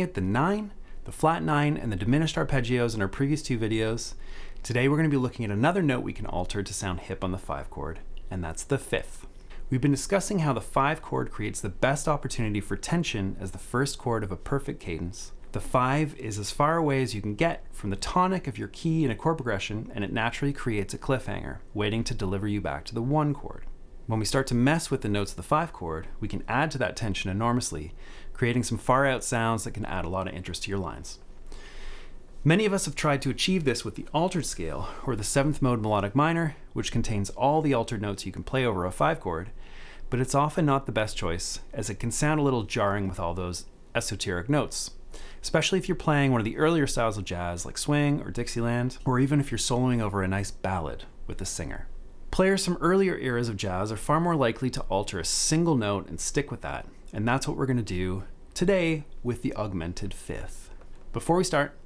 it the 9, the flat 9, and the diminished arpeggios in our previous 2 videos, today we're going to be looking at another note we can alter to sound hip on the 5 chord, and that's the 5th. We've been discussing how the 5 chord creates the best opportunity for tension as the first chord of a perfect cadence. The 5 is as far away as you can get from the tonic of your key in a chord progression, and it naturally creates a cliffhanger, waiting to deliver you back to the 1 chord. When we start to mess with the notes of the 5 chord, we can add to that tension enormously, creating some far out sounds that can add a lot of interest to your lines. Many of us have tried to achieve this with the altered scale, or the 7th mode melodic minor, which contains all the altered notes you can play over a 5 chord, but it's often not the best choice, as it can sound a little jarring with all those esoteric notes, especially if you're playing one of the earlier styles of jazz like swing or Dixieland, or even if you're soloing over a nice ballad with a singer. Players from earlier eras of jazz are far more likely to alter a single note and stick with that, and that's what we're going to do today with the Augmented 5th. Before we start,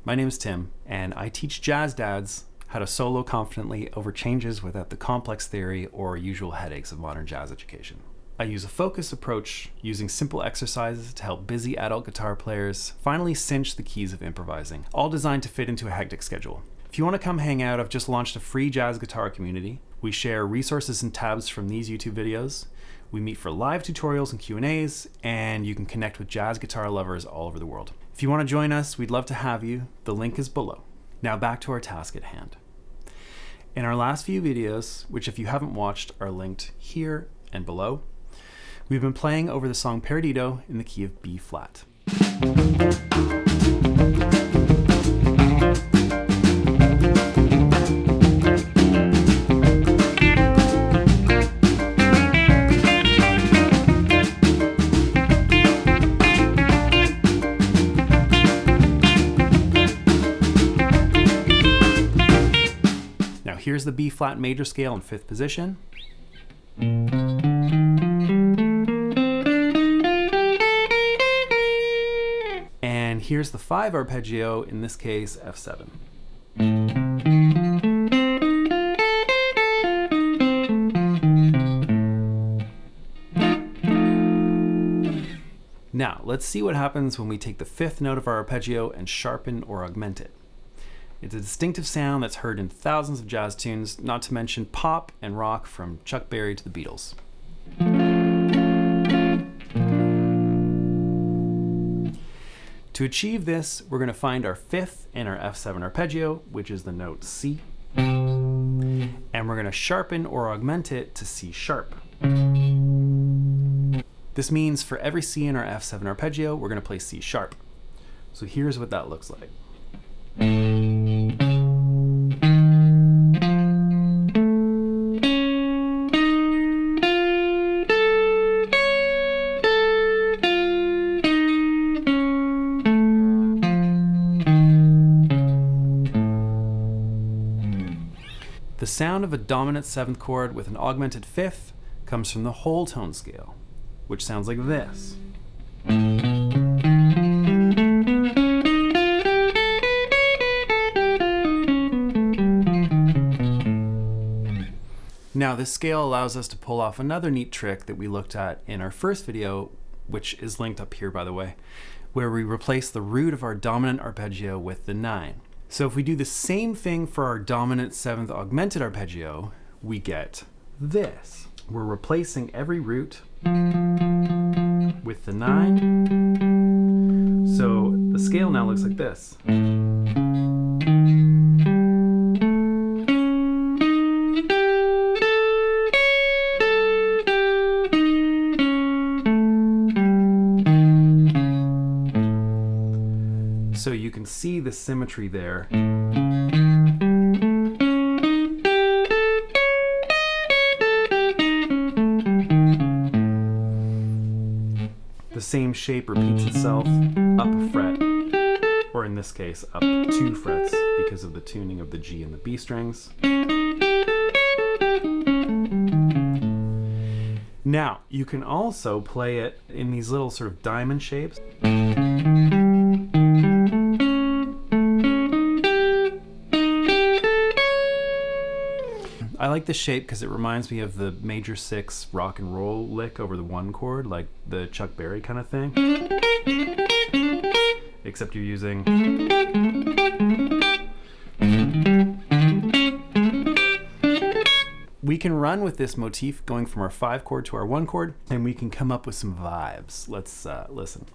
my name is Tim, and I teach jazz dads how to solo confidently over changes without the complex theory or usual headaches of modern jazz education. I use a focused approach, using simple exercises to help busy adult guitar players finally cinch the keys of improvising, all designed to fit into a hectic schedule. If you want to come hang out, I've just launched a free jazz guitar community. We share resources and tabs from these YouTube videos. We meet for live tutorials and Q&As, and you can connect with jazz guitar lovers all over the world. If you want to join us, we'd love to have you. The link is below. Now back to our task at hand. In our last few videos, which if you haven't watched are linked here and below, we've been playing over the song Perdido in the key of B flat. Now here's the B flat major scale in 5th position. And here's the 5 arpeggio, in this case F7. Now, let's see what happens when we take the 5th note of our arpeggio and sharpen or augment it. It's a distinctive sound that's heard in thousands of jazz tunes, not to mention pop and rock from Chuck Berry to the Beatles. To achieve this, we're going to find our 5th in our F7 arpeggio, which is the note C, and we're going to sharpen or augment it to C sharp. This means for every C in our F7 arpeggio, we're going to play C sharp. So here's what that looks like. The sound of a dominant 7th chord with an augmented 5th comes from the whole tone scale, which sounds like this. Now this scale allows us to pull off another neat trick that we looked at in our first video, which is linked up here by the way, where we replace the root of our dominant arpeggio with the 9. So if we do the same thing for our dominant 7th augmented arpeggio, we get this. We're replacing every root with the 9. So the scale now looks like this. So you can see the symmetry there. The same shape repeats itself up a fret, or in this case, up 2 frets because of the tuning of the G and the B strings. Now, you can also play it in these little sort of diamond shapes. I like this shape because it reminds me of the major 6 rock and roll lick over the 1 chord, like the Chuck Berry kind of thing. except you're using. We can run with this motif going from our 5 chord to our 1 chord, and we can come up with some vibes. Let's listen.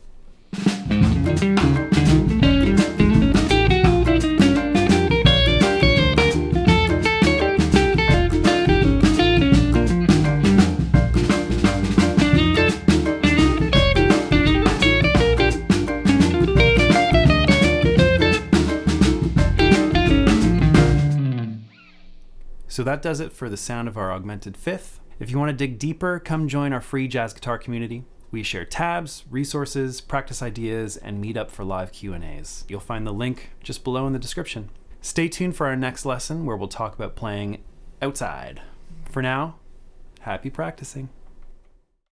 So that does it for the sound of our augmented fifth. If you want to dig deeper, come join our free jazz guitar community. We share tabs, resources, practice ideas, and meet up for live Q&As. You'll find the link just below in the description. Stay tuned for our next lesson where we'll talk about playing outside. For now, happy practicing.